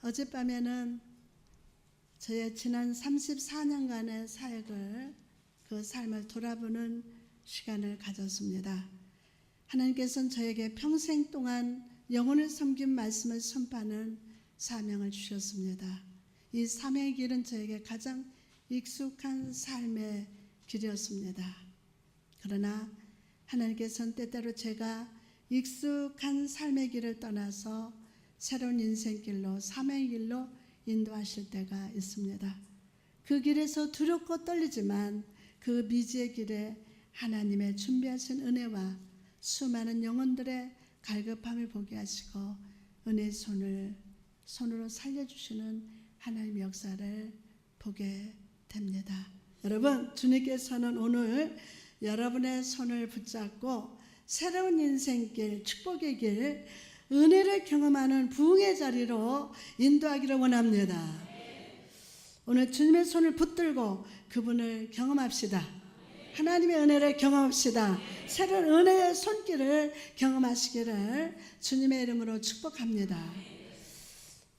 어젯밤에는 저의 지난 34년간의 사역을, 그 삶을 돌아보는 시간을 가졌습니다. 하나님께서는 저에게 평생 동안 영혼을 섬긴 말씀을 선포하는 사명을 주셨습니다. 이 사명의 길은 저에게 가장 익숙한 삶의 길이었습니다. 그러나 하나님께서는 때때로 제가 익숙한 삶의 길을 떠나서 새로운 인생길로, 사명의 길로 인도하실 때가 있습니다. 그 길에서 두렵고 떨리지만 그 미지의 길에 하나님의 준비하신 은혜와 수많은 영혼들의 갈급함을 보게 하시고 은혜의 손으로 살려주시는 하나님의 역사를 보게 됩니다. 여러분, 주님께서는 오늘 여러분의 손을 붙잡고 새로운 인생길, 축복의 길, 은혜를 경험하는 부흥의 자리로 인도하기를 원합니다. 오늘 주님의 손을 붙들고 그분을 경험합시다. 하나님의 은혜를 경험합시다. 새로운 은혜의 손길을 경험하시기를 주님의 이름으로 축복합니다.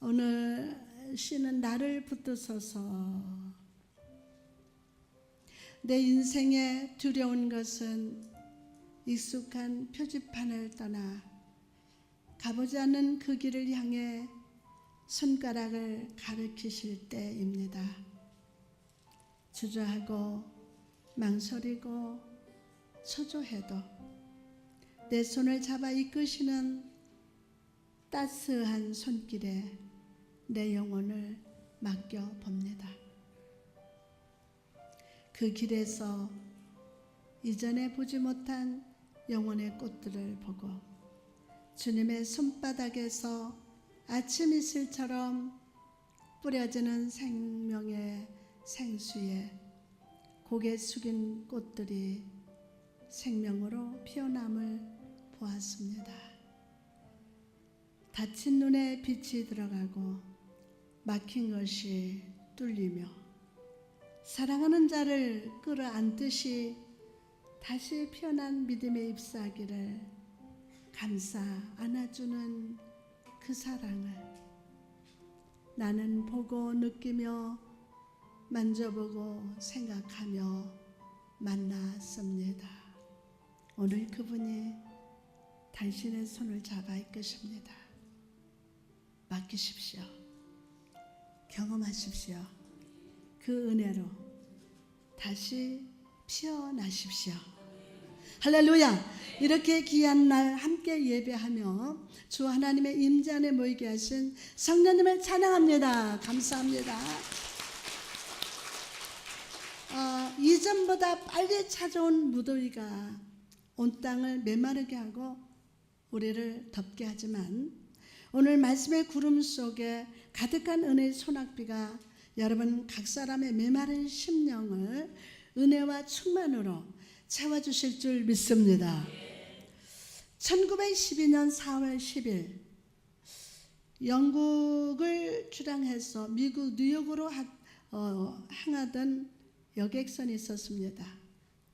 오늘 시는 나를 붙드소서. 내 인생에 두려운 것은 익숙한 표지판을 떠나 가보지 않는 그 길을 향해 손가락을 가리키실 때입니다. 주저하고 망설이고 초조해도 내 손을 잡아 이끄시는 따스한 손길에 내 영혼을 맡겨봅니다. 그 길에서 이전에 보지 못한 영혼의 꽃들을 보고 주님의 손바닥에서 아침 이슬처럼 뿌려지는 생명의 생수에 고개 숙인 꽃들이 생명으로 피어남을 보았습니다. 닫힌 눈에 빛이 들어가고 막힌 것이 뚫리며 사랑하는 자를 끌어안듯이 다시 피어난 믿음의 잎사귀를 감싸 안아주는 그 사랑을 나는 보고 느끼며 만져보고 생각하며 만났습니다. 오늘 그분이 당신의 손을 잡아 이끄십니다. 맡기십시오. 경험하십시오. 그 은혜로 다시 피어나십시오. 할렐루야. 이렇게 귀한 날 함께 예배하며 주 하나님의 임재 안에 모이게 하신 성령님을 찬양합니다. 감사합니다. 이전보다 빨리 찾아온 무더위가 온 땅을 메마르게 하고 우리를 덥게 하지만 오늘 말씀의 구름 속에 가득한 은혜의 소낙비가 여러분 각 사람의 메마른 심령을 은혜와 충만으로 채워주실 줄 믿습니다. 1912년 4월 10일 영국을 출항해서 미국 뉴욕으로 항하던 여객선이 있었습니다.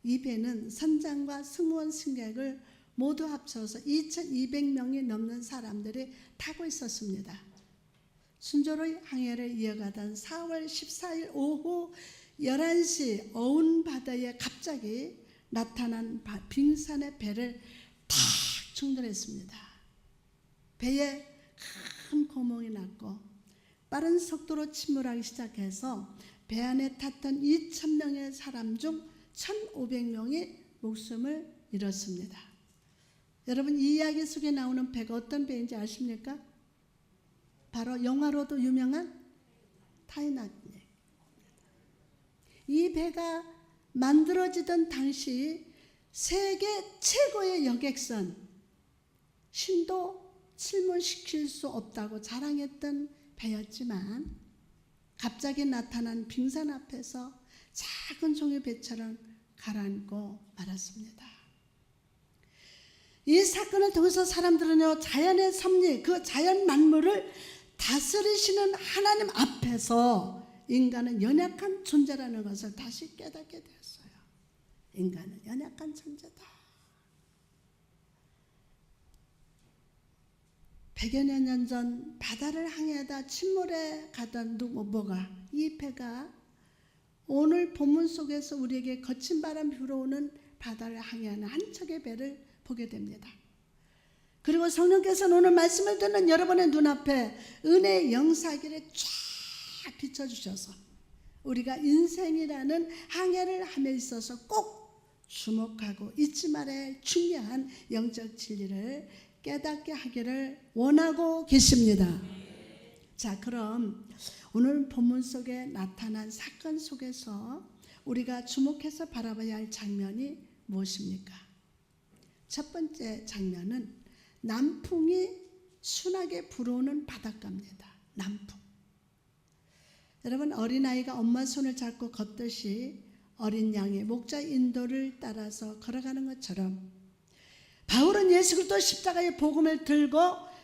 이 배는 선장과 승무원 승객을 모두 합쳐서 2200명이 넘는 사람들이 타고 있었습니다. 순조로이 항해를 이어가던 4월 14일 오후 11시 어운 바다에 갑자기 나타난 빙산의 배를 탁 충돌했습니다. 배에 큰 구멍이 났고 빠른 속도로 침몰하기 시작해서 배 안에 탔던 2000명의 사람 중 1500명이 목숨을 잃었습니다. 여러분, 이 이야기 속에 나오는 배가 어떤 배인지 아십니까? 바로 영화로도 유명한 타이타닉. 이 배가 만들어지던 당시 세계 최고의 여객선, 신도 침몰시킬 수 없다고 자랑했던 배였지만 갑자기 나타난 빙산 앞에서 작은 종이 배처럼 가라앉고 말았습니다. 이 사건을 통해서 사람들은요, 자연의 섭리, 그 자연 만물을 다스리시는 하나님 앞에서 인간은 연약한 존재라는 것을 다시 깨닫게 되었어요. 인간은 연약한 존재다. 100여 년 전 바다를 항해하다 침몰해 가던 뭐가 이 배가 오늘 본문 속에서 우리에게 거친 바람이 불어오는 바다를 항해하는 한 척의 배를 보게 됩니다. 그리고 성령께서는 오늘 말씀을 듣는 여러분의 눈앞에 은혜의 영사기를 쫙 비춰주셔서 우리가 인생이라는 항해를 함에 있어서 꼭 주목하고 잊지 말아야 할 중요한 영적 진리를 깨닫게 하기를 원하고 계십니다. 자, 그럼 오늘 본문 속에 나타난 사건 속에서 우리가 주목해서 바라봐야 할 장면이 무엇입니까? 첫 번째 장면은 남풍이 순하게 불어오는 바닷가입니다. 남풍. 여러분, 어린아이가 엄마 손을 잡고 걷듯이 어린 양의 목자 인도를 따라서 걸어가는 것처럼 바울은 예수 그리스도 십자가의 복음을 들고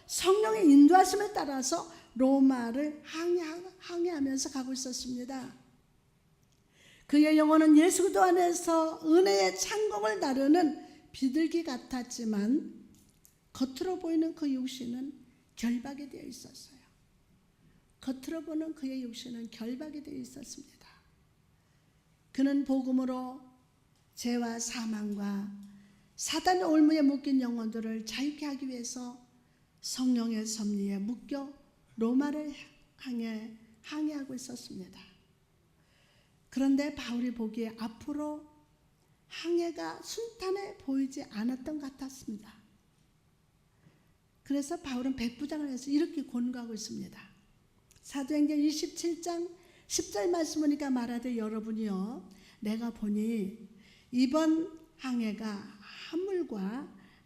성령의 인도하심을 따라서 로마를 항해하면서 가고 있었습니다. 그의 영혼은 예수 그리스도 안에서 은혜의 창공을 나르는 비둘기 같았지만 겉으로 보이는 그 육신은 결박이 되어 있었어요. 겉으로 보는 그의 육신은 결박이 되어 있었습니다. 그는 복음으로 죄와 사망과 사단의 올무에 묶인 영혼들을 자유케 하기 위해서 성령의 섭리에 묶여 로마를 향해 항해하고 있었습니다. 그런데 바울이 보기에 앞으로 항해가 순탄해 보이지 않았던 것 같았습니다. 그래서 바울은 백부장을 해서 이렇게 권고하고 있습니다. 사도행전 27장 10절 말씀 보니까 말하되 여러분이요 내가 보니 이번 항해가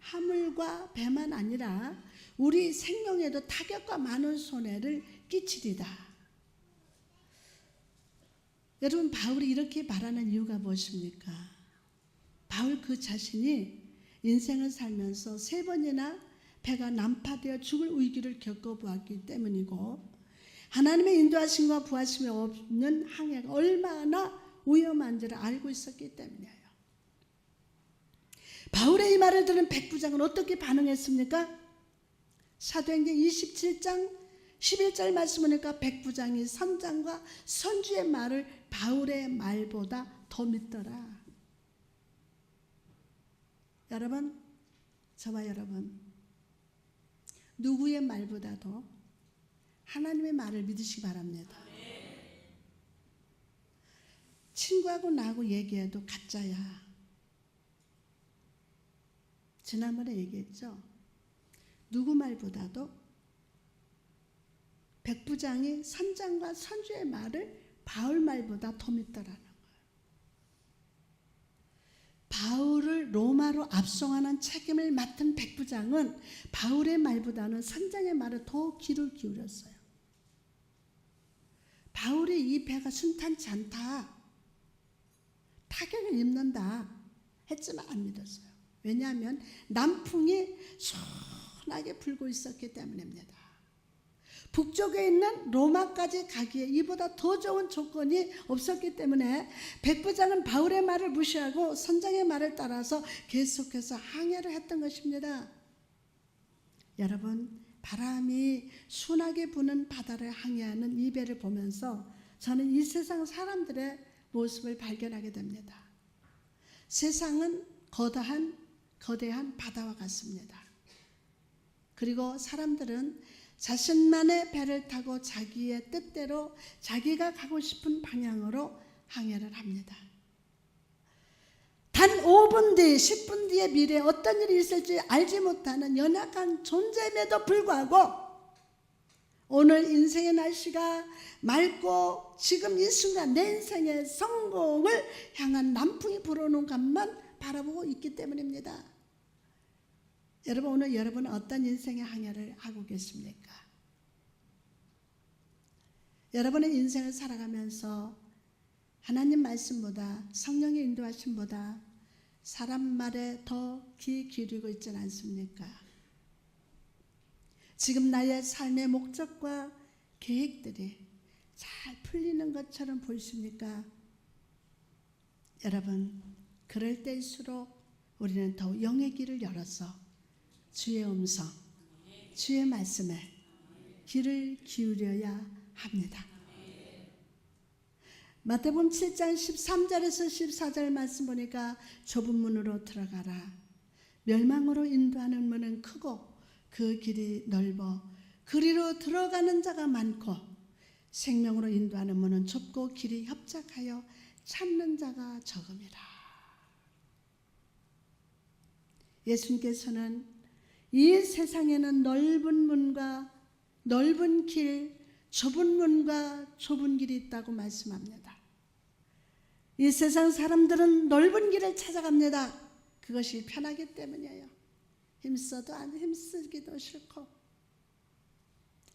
하물과 배만 아니라 우리 생명에도 타격과 많은 손해를 끼치리다. 여러분, 바울이 이렇게 말하는 이유가 무엇입니까? 바울 그 자신이 인생을 살면서 3번이나 배가 난파되어 죽을 위기를 겪어보았기 때문이고 하나님의 인도하심과 부하심이 없는 항해가 얼마나 위험한지를 알고 있었기 때문이에요. 바울의 이 말을 들은 백부장은 어떻게 반응했습니까? 사도행전 27장 11절 말씀 보니까 백부장이 선장과 선주의 말을 바울의 말보다 더 믿더라. 여러분, 저와 여러분, 누구의 말보다도 하나님의 말을 믿으시기 바랍니다. 친구하고 나하고 얘기해도 가짜야. 지난번에 얘기했죠. 누구 말보다도 백부장이 선장과 선주의 말을 바울 말보다 더 믿더라는 거예요. 바울을 로마로 압송하는 책임을 맡은 백부장은 바울의 말보다는 선장의 말을 더 귀를 기울였어요. 바울이 이 배가 순탄치 않다, 타격을 입는다 했지만 안 믿었어요. 왜냐하면 남풍이 순하게 불고 있었기 때문입니다. 북쪽에 있는 로마까지 가기에 이보다 더 좋은 조건이 없었기 때문에 백부장은 바울의 말을 무시하고 선장의 말을 따라서 계속해서 항해를 했던 것입니다. 여러분, 바람이 순하게 부는 바다를 항해하는 이 배를 보면서 저는 이 세상 사람들의 모습을 발견하게 됩니다. 세상은 거대한 바다와 같습니다. 그리고 사람들은 자신만의 배를 타고 자기의 뜻대로 자기가 가고 싶은 방향으로 항해를 합니다. 단 5분 뒤, 10분 뒤의 미래에 어떤 일이 있을지 알지 못하는 연약한 존재임에도 불구하고 오늘 인생의 날씨가 맑고 지금 이 순간 내 인생의 성공을 향한 남풍이 불어오는 것만 바라보고 있기 때문입니다. 여러분, 오늘 여러분은 어떤 인생의 항해를 하고 계십니까? 여러분의 인생을 살아가면서 하나님 말씀보다 성령의 인도하심보다 사람 말에 더 귀 기울이고 있지는 않습니까? 지금 나의 삶의 목적과 계획들이 잘 풀리는 것처럼 보이십니까? 여러분, 그럴 때일수록 우리는 더욱 영의 길을 열어서 주의 음성, 주의 말씀에 귀를 기울여야 합니다. 마태복음 7장 13절에서 14절 말씀 보니까 좁은 문으로 들어가라. 멸망으로 인도하는 문은 크고 그 길이 넓어 그리로 들어가는 자가 많고 생명으로 인도하는 문은 좁고 길이 협착하여 찾는 자가 적음이라. 예수님께서는 이 세상에는 넓은 문과 넓은 길, 좁은 문과 좁은 길이 있다고 말씀합니다. 이 세상 사람들은 넓은 길을 찾아갑니다. 그것이 편하기 때문이에요. 힘써도 안 힘쓰기도 싫고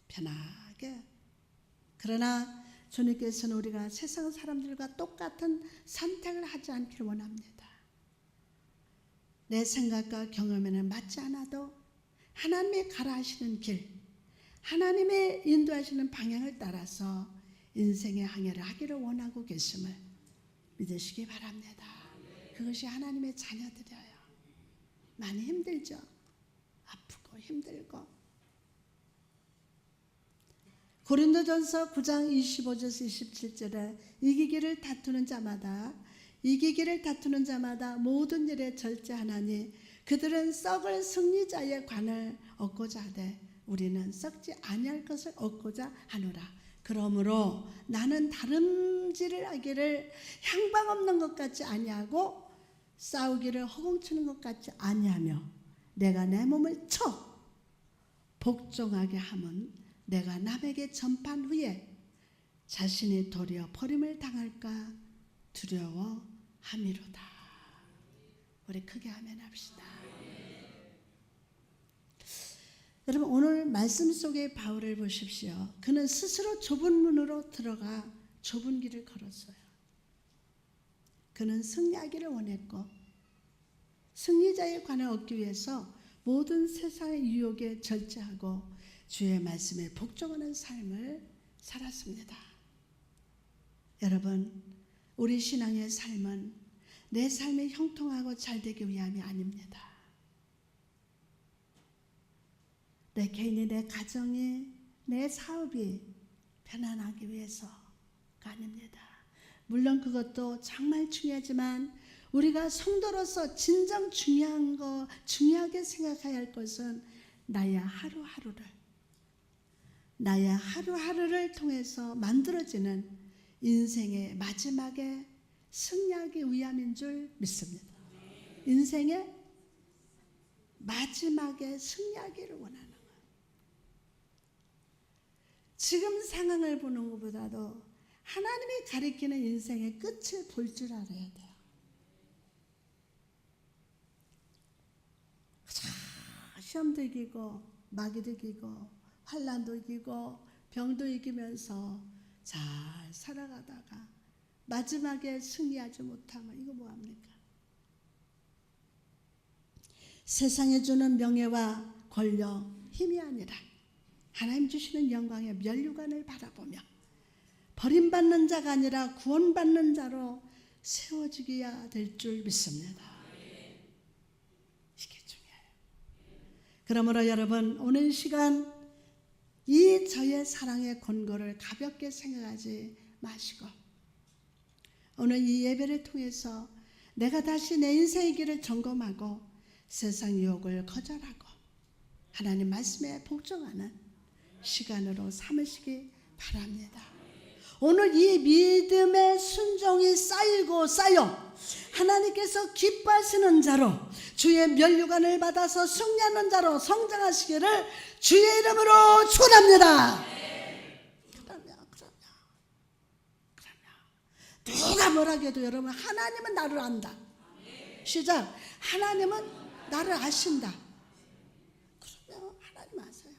편하게. 그러나 주님께서는 우리가 세상 사람들과 똑같은 선택을 하지 않기를 원합니다. 내 생각과 경험에는 맞지 않아도 하나님이 가라 하시는 길, 하나님의 인도하시는 방향을 따라서 인생의 항해를 하기를 원하고 계심을 믿으시기 바랍니다. 그것이 하나님의 자녀들이에요. 많이 힘들죠. 아프고 힘들고. 고린도전서 9장 25절에서 27절에 이기기를 다투는 자마다 모든 일에 절제하나니 그들은 썩을 승리자의 관을 얻고자 하되 우리는 썩지 아니할 것을 얻고자 하노라. 그러므로 나는 다름질을 하기를 향방 없는 것 같지 아니하고 싸우기를 허공치는 것 같지 아니하며 내가 내 몸을 쳐 복종하게 함은 내가 남에게 전판 후에 자신이 도리어 버림을 당할까 두려워함이로다. 우리 크게 아멘 합시다. 여러분, 오늘 말씀 속의 바울을 보십시오. 그는 스스로 좁은 문으로 들어가 좁은 길을 걸었어요. 그는 승리하기를 원했고 승리자의 관을 얻기 위해서 모든 세상의 유혹에 절제하고 주의 말씀에 복종하는 삶을 살았습니다. 여러분, 우리 신앙의 삶은 내 삶이 형통하고 잘되기 위함이 아닙니다. 내 개인이, 내 가정이, 내 사업이 편안하기 위해서가 아닙니다. 물론 그것도 정말 중요하지만 우리가 성도로서 진정 중요하게 생각해야 할 것은 나의 하루하루를 통해서 만들어지는 인생의 마지막에 승리하기 위함인 줄 믿습니다. 인생의 마지막에 승리하기를 원하는 거예요. 지금 상황을 보는 것보다도 하나님이 가리키는 인생의 끝을 볼 줄 알아야 돼요. 시험도 이기고 마귀도 이기고 환난도 이기고 병도 이기면서 잘 살아가다가 마지막에 승리하지 못하면 이거 뭐합니까? 세상에 주는 명예와 권력, 힘이 아니라 하나님 주시는 영광의 면류관을 바라보며 버림받는 자가 아니라 구원받는 자로 세워지게 될 줄 믿습니다. 이게 중요해요. 그러므로 여러분, 오늘 시간 이 저의 사랑의 권고를 가볍게 생각하지 마시고 오늘 이 예배를 통해서 내가 다시 내 인생의 길을 점검하고 세상 유혹을 거절하고 하나님 말씀에 복종하는 시간으로 삼으시기 바랍니다. 오늘 이 믿음의 순종이 쌓여 하나님께서 기뻐하시는 자로 주의 면류관을 받아서 승리하는 자로 성장하시기를 주의 이름으로 축원합니다. 누가 뭐라 해도 여러분, 하나님은 나를 안다. 시작. 하나님은 나를 아신다. 그러면 하나님 아세요.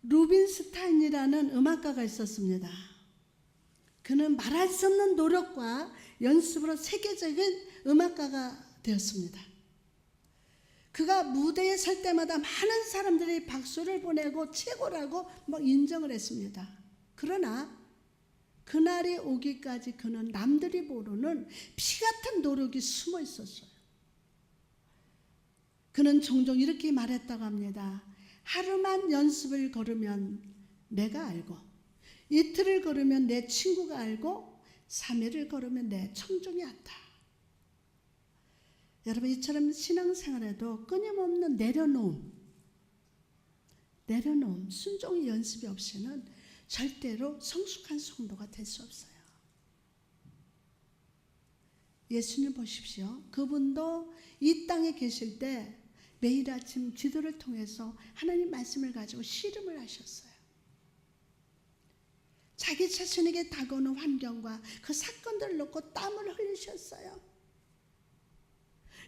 루빈스타인이라는 음악가가 있었습니다. 그는 말할 수 없는 노력과 연습으로 세계적인 음악가가 되었습니다. 그가 무대에 설 때마다 많은 사람들이 박수를 보내고 최고라고 인정을 했습니다. 그러나 그날이 오기까지 그는 남들이 모르는 피 같은 노력이 숨어 있었어요. 그는 종종 이렇게 말했다고 합니다. 하루만 연습을 걸으면 내가 알고, 이틀을 걸으면 내 친구가 알고, 3일을 걸으면 내 청중이 안다. 여러분, 이처럼 신앙생활에도 끊임없는 내려놓음, 순종의 연습이 없이는 절대로 성숙한 성도가 될 수 없어요. 예수님 보십시오. 그분도 이 땅에 계실 때 매일 아침 기도를 통해서 하나님 말씀을 가지고 씨름을 하셨어요. 자기 자신에게 다가오는 환경과 그 사건들을 놓고 땀을 흘리셨어요.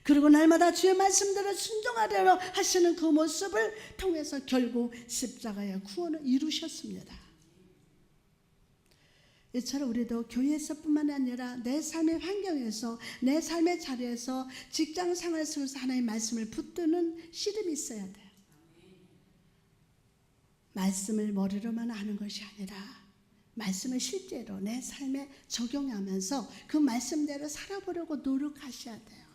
그리고 날마다 주의 말씀대로 순종하려고 하시는 그 모습을 통해서 결국 십자가의 구원을 이루셨습니다. 이처럼 우리도 교회에서뿐만 아니라 내 삶의 환경에서, 내 삶의 자리에서, 직장 생활 속에서 하나님의 말씀을 붙드는 씨름이 있어야 돼요. 말씀을 머리로만 아는 것이 아니라 말씀을 실제로 내 삶에 적용하면서 그 말씀대로 살아보려고 노력하셔야 돼요.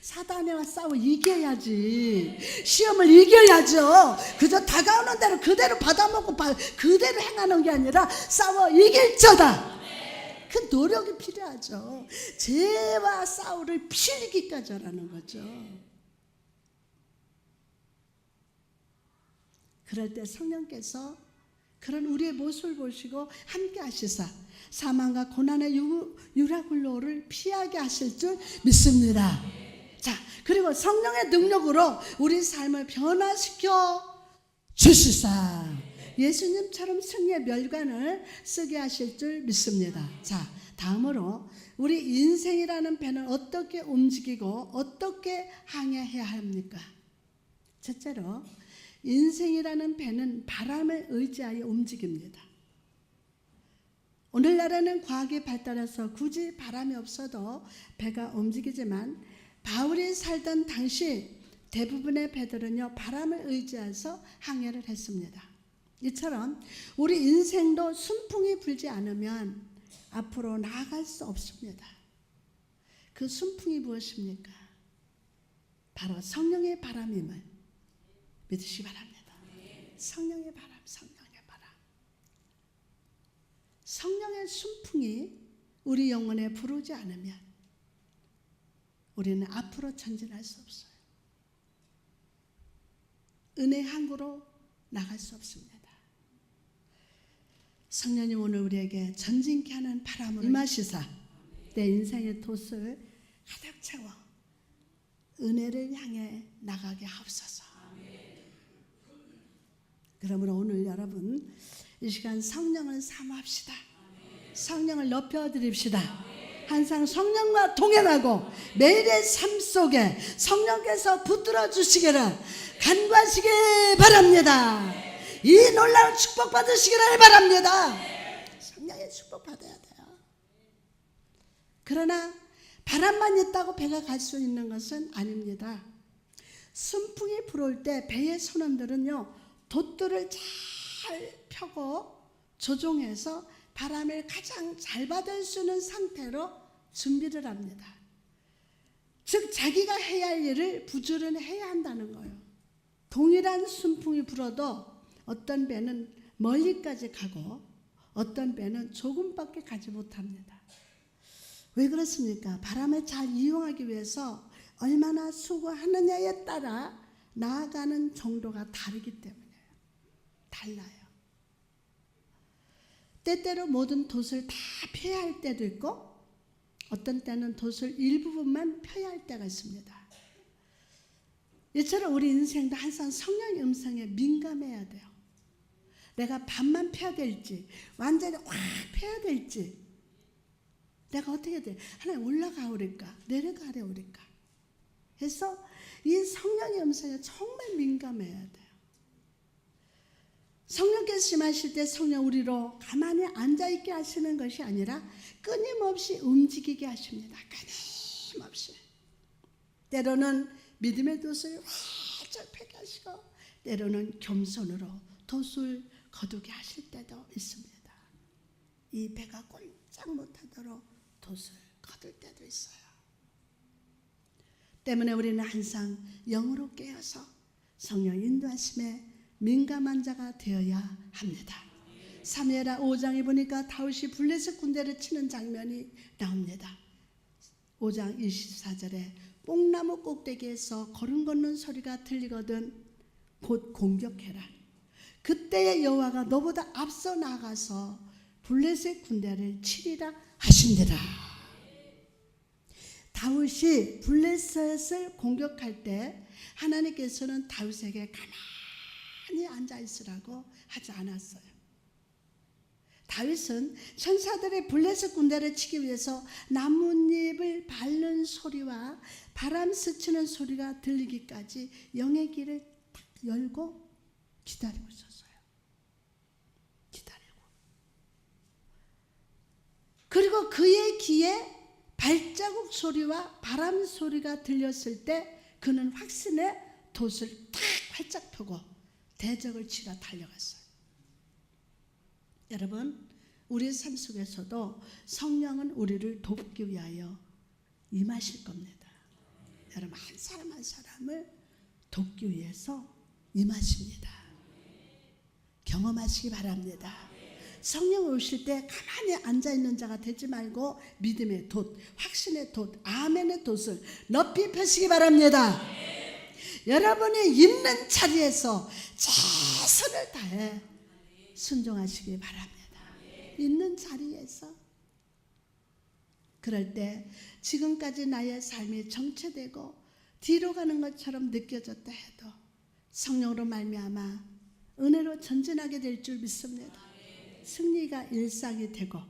사단과 싸워 이겨야지. 시험을 이겨야죠. 그저 다가오는 대로 그대로 받아먹고 그대로 행하는 게 아니라 싸워 이길 자다. 그 노력이 필요하죠. 죄와 싸우를 피리기까지 하라는 거죠. 그럴 때 성령께서 그런 우리의 모습을 보시고 함께 하시사 사망과 고난의 유라굴로를 피하게 하실 줄 믿습니다. 자, 그리고 성령의 능력으로 우리 삶을 변화시켜 주시사 예수님처럼 승리의 멸관을 쓰게 하실 줄 믿습니다. 자, 다음으로 우리 인생이라는 배는 어떻게 움직이고 어떻게 항해해야 합니까? 첫째로 인생이라는 배는 바람을 의지하여 움직입니다. 오늘날에는 과학이 발달해서 굳이 바람이 없어도 배가 움직이지만 바울이 살던 당시 대부분의 배들은요 바람을 의지해서 항해를 했습니다. 이처럼 우리 인생도 순풍이 불지 않으면 앞으로 나아갈 수 없습니다. 그 순풍이 무엇입니까? 바로 성령의 바람임을 믿으시기 바랍니다. 성령의 바람, 성령의 바람. 성령의 순풍이 우리 영혼에 부르지 않으면 우리는 앞으로 전진할 수 없어요. 은혜 항구로 나갈 수 없습니다. 성령님 오늘 우리에게 전진케 하는 바람을 임하시사 내 인생의 돛을 가득 채워 은혜를 향해 나가게 하옵소서. 그러므로 오늘 여러분 이 시간 성령을 사모합시다. 성령을 높여드립시다. 항상 성령과 동행하고 매일의 삶 속에 성령께서 붙들어 주시기를 간구하시기 바랍니다. 이 놀라운 축복 받으시기를 바랍니다. 성령의 축복 받아야 돼요. 그러나 바람만 있다고 배가 갈 수 있는 것은 아닙니다. 순풍이 불어올 때 배의 선원들은요 돛들을 잘 펴고 조종해서 바람을 가장 잘 받을 수 있는 상태로 준비를 합니다. 즉 자기가 해야 할 일을 부지런히 해야 한다는 거예요. 동일한 순풍이 불어도 어떤 배는 멀리까지 가고 어떤 배는 조금밖에 가지 못합니다. 왜 그렇습니까? 바람을 잘 이용하기 위해서 얼마나 수고하느냐에 따라 나아가는 정도가 다르기 때문이에요. 달라요. 때때로 모든 돛을 다 펴야 할 때도 있고 어떤 때는 돛을 일부분만 펴야 할 때가 있습니다. 이처럼 우리 인생도 항상 성령의 음성에 민감해야 돼요. 내가 반만 펴야 될지 완전히 확 펴야 될지 내가 어떻게 해야 돼? 하나님 올라가 오릴까? 내려가려 오릴까? 그래서 이 성령의 음성에 정말 민감해야 돼요. 성령께서 임하실 때 성령 우리로 가만히 앉아있게 하시는 것이 아니라 끊임없이 움직이게 하십니다. 끊임없이. 때로는 믿음의 돛을 활짝 펴게 하시고 때로는 겸손으로 돛을 거두게 하실 때도 있습니다. 이 배가 꼼짝 못하도록 돛을 거둘 때도 있어요. 때문에 우리는 항상 영으로 깨어서 성령 인도하심에 민감한 자가 되어야 합니다. 사무엘하 5장에 보니까 다윗이 블레셋 군대를 치는 장면이 나옵니다. 5장 24절에 뽕나무 꼭대기에서 걸음 걷는 소리가 들리거든 곧 공격해라. 그때의 여호와가 너보다 앞서 나가서 블레셋 군대를 치리라 하신대라. 다윗이 블레셋을 공격할 때 하나님께서는 다윗에게 가만히 앉아 있으라고 하지 않았어요. 다윗은 천사들의 블레셋 군대를 치기 위해서 나뭇잎을 밟는 소리와 바람 스치는 소리가 들리기까지 영의 길을 딱 열고 기다리고 있었어요. 기다리고. 그리고 그의 귀에 발자국 소리와 바람 소리가 들렸을 때 그는 확신의 돛을 탁 활짝 펴고 대적을 치러 달려갔어요. 여러분, 우리 삶 속에서도 성령은 우리를 돕기 위하여 임하실 겁니다. 여러분, 한 사람 한 사람을 돕기 위해서 임하십니다. 경험하시기 바랍니다. 성령 오실 때 가만히 앉아있는 자가 되지 말고 믿음의 돛, 확신의 돛, 아멘의 돛을 높이 펴시기 바랍니다. 여러분이 있는 자리에서 최선을 다해 순종하시기 바랍니다. 있는 자리에서. 그럴 때 지금까지 나의 삶이 정체되고 뒤로 가는 것처럼 느껴졌다 해도 성령으로 말미암아 은혜로 전진하게 될 줄 믿습니다. 승리가 일상이 되고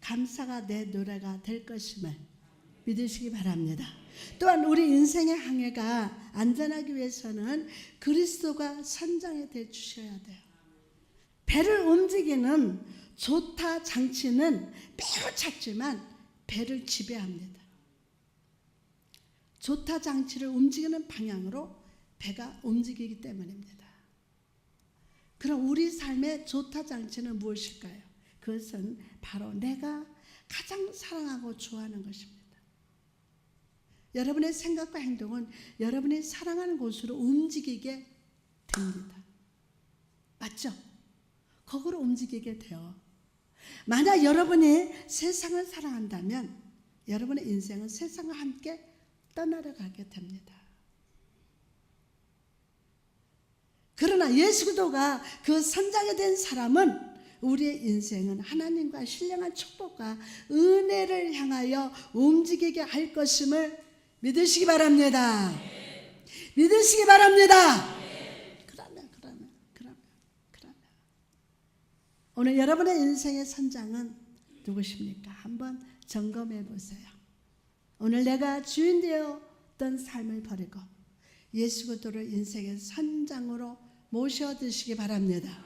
감사가 내 노래가 될 것임을 믿으시기 바랍니다. 또한 우리 인생의 항해가 안전하기 위해서는 그리스도가 선장이 되어 주셔야 돼요. 배를 움직이는 조타 장치는 매우 작지만 배를 지배합니다. 조타 장치를 움직이는 방향으로 배가 움직이기 때문입니다. 그럼 우리 삶의 조타 장치는 무엇일까요? 그것은 바로 내가 가장 사랑하고 좋아하는 것입니다. 여러분의 생각과 행동은 여러분이 사랑하는 곳으로 움직이게 됩니다. 맞죠? 거기로 움직이게 돼요. 만약 여러분이 세상을 사랑한다면 여러분의 인생은 세상과 함께 떠나려 가게 됩니다. 그러나 예수 그리스도가 그 선장이 된 사람은 우리의 인생은 하나님과 신령한 축복과 은혜를 향하여 움직이게 할 것임을 믿으시기 바랍니다. 믿으시기 바랍니다. 그러면 오늘 여러분의 인생의 선장은 누구십니까? 한번 점검해 보세요. 오늘 내가 주인 되었던 삶을 버리고 예수 그리스도를 인생의 선장으로 모셔드시기 바랍니다.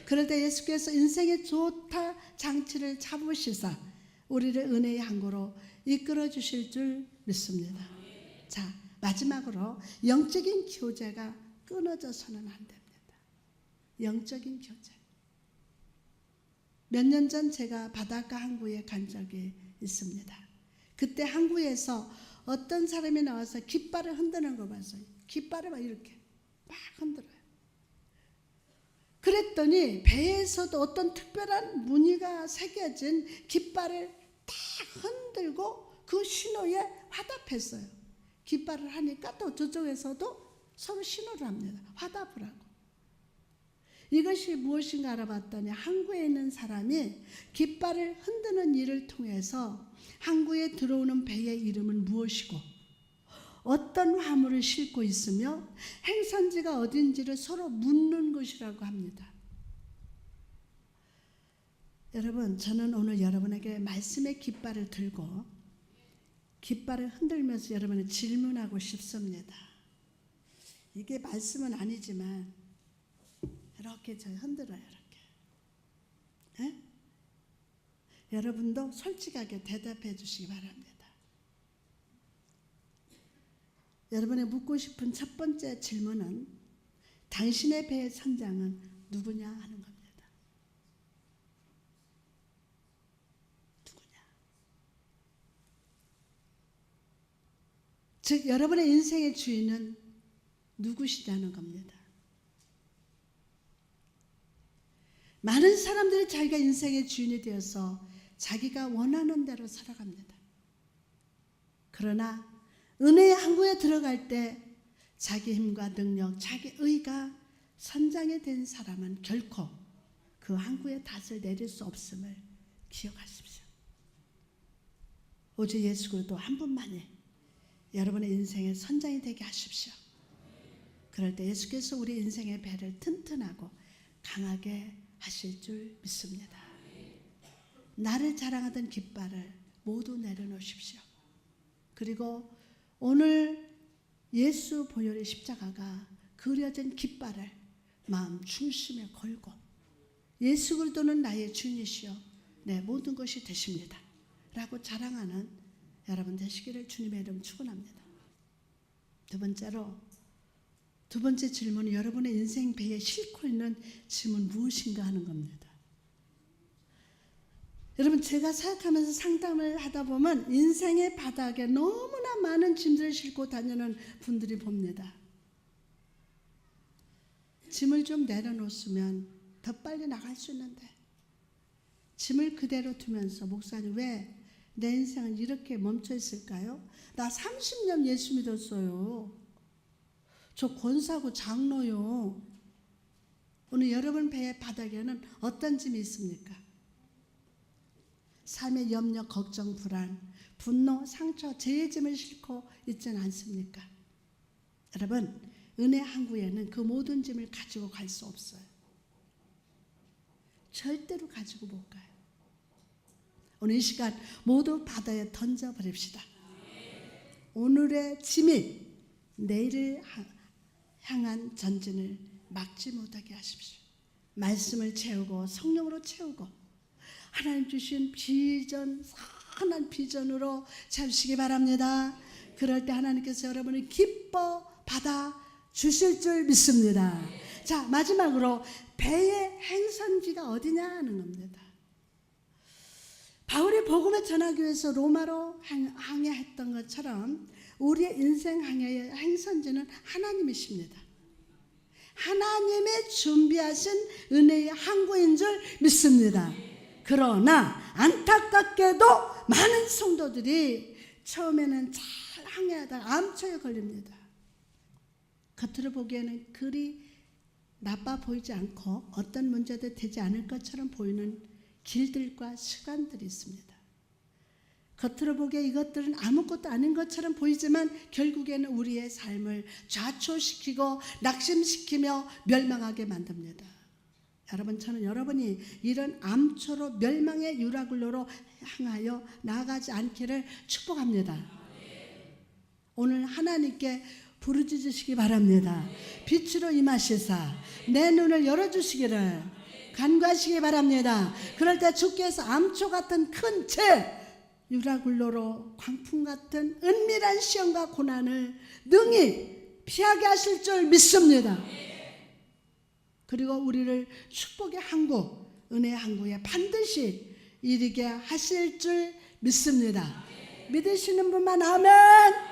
그럴 때 예수께서 인생의 조타 장치를 잡으시사 우리를 은혜의 항구로 이끌어 주실 줄 믿습니다. 자, 마지막으로 영적인 교제가 끊어져서는 안 됩니다. 영적인 교제. 몇 년 전 제가 바닷가 항구에 간 적이 있습니다. 그때 항구에서 어떤 사람이 나와서 깃발을 흔드는 거 봤어요. 깃발을 막 이렇게 막 흔들어요. 그랬더니 배에서도 어떤 특별한 무늬가 새겨진 깃발을 딱 흔들고 그 신호에 화답했어요. 깃발을 하니까 또 저쪽에서도 서로 신호를 합니다. 화답을 하고. 이것이 무엇인가 알아봤더니 항구에 있는 사람이 깃발을 흔드는 일을 통해서 항구에 들어오는 배의 이름은 무엇이고 어떤 화물을 싣고 있으며 행선지가 어딘지를 서로 묻는 것이라고 합니다. 여러분, 저는 오늘 여러분에게 말씀의 깃발을 들고 깃발을 흔들면서 여러분을 질문하고 싶습니다. 이게 말씀은 아니지만 이렇게 저 흔들어요. 이렇게. 에? 여러분도 솔직하게 대답해 주시기 바랍니다. 여러분의 묻고 싶은 첫 번째 질문은 당신의 배의 선장은 누구냐 하는 겁니다. 누구냐? 즉 여러분의 인생의 주인은 누구시냐는 겁니다. 많은 사람들이 자기가 인생의 주인이 되어서 자기가 원하는 대로 살아갑니다. 그러나 은혜의 항구에 들어갈 때 자기 힘과 능력, 자기 의가 선장이 된 사람은 결코 그 항구의 닷을 내릴 수 없음을 기억하십시오. 오직 예수 그리스도 한 분만이 여러분의 인생의 선장이 되게 하십시오. 그럴 때 예수께서 우리 인생의 배를 튼튼하고 강하게 하실 줄 믿습니다. 나를 자랑하던 깃발을 모두 내려놓으십시오. 그리고 오늘 예수 보혈의 십자가가 그려진 깃발을 마음 중심에 걸고 예수 그리스도는 나의 주인이시여 내 모든 것이 되십니다 라고 자랑하는 여러분 되시기를 주님의 이름 축원합니다. 두 번째 질문은 여러분의 인생 배에 싣고 있는 짐은 무엇인가 하는 겁니다. 여러분 제가 생각하면서 상담을 하다 보면 인생의 바닥에 너무나 많은 짐들을 싣고 다니는 분들이 봅니다. 짐을 좀 내려놓으면 더 빨리 나갈 수 있는데 짐을 그대로 두면서 목사님 왜 내 인생은 이렇게 멈춰 있을까요? 나 30년 예수 믿었어요. 저 권사고 장로요. 오늘 여러분 배의 바닥에는 어떤 짐이 있습니까? 삶의 염려, 걱정, 불안, 분노, 상처, 죄의 짐을 싣고 있지는 않습니까? 여러분 은혜 항구에는 그 모든 짐을 가지고 갈 수 없어요. 절대로 가지고 못 가요. 오늘 이 시간 모두 바다에 던져버립시다. 오늘의 짐이 내일을 향한 전진을 막지 못하게 하십시오. 말씀을 채우고 성령으로 채우고 하나님 주신 비전, 선한 비전으로 채우시기 바랍니다. 그럴 때 하나님께서 여러분을 기뻐 받아 주실 줄 믿습니다. 자, 마지막으로 배의 행선지가 어디냐 하는 겁니다. 바울이 복음을 전하기 위해서 로마로 항해했던 것처럼 우리의 인생 항해의 행선지는 하나님이십니다. 하나님의 준비하신 은혜의 항구인 줄 믿습니다. 그러나 안타깝게도 많은 성도들이 처음에는 잘 항해하다가 암초에 걸립니다. 겉으로 보기에는 그리 나빠 보이지 않고 어떤 문제도 되지 않을 것처럼 보이는 길들과 시간들이 있습니다. 겉으로 보기에 이것들은 아무것도 아닌 것처럼 보이지만 결국에는 우리의 삶을 좌초시키고 낙심시키며 멸망하게 만듭니다. 여러분, 저는 여러분이 이런 암초로 멸망의 유라굴로로 향하여 나아가지 않기를 축복합니다. 오늘 하나님께 부르짖으시기 바랍니다. 빛으로 임하시사 내 눈을 열어주시기를 간구하시기 바랍니다. 그럴 때 주께서 암초 같은 큰 죄, 유라굴로로 광풍 같은 은밀한 시험과 고난을 능히 피하게 하실 줄 믿습니다. 그리고 우리를 축복의 항구, 은혜의 항구에 반드시 이르게 하실 줄 믿습니다. 믿으시는 분만 아멘.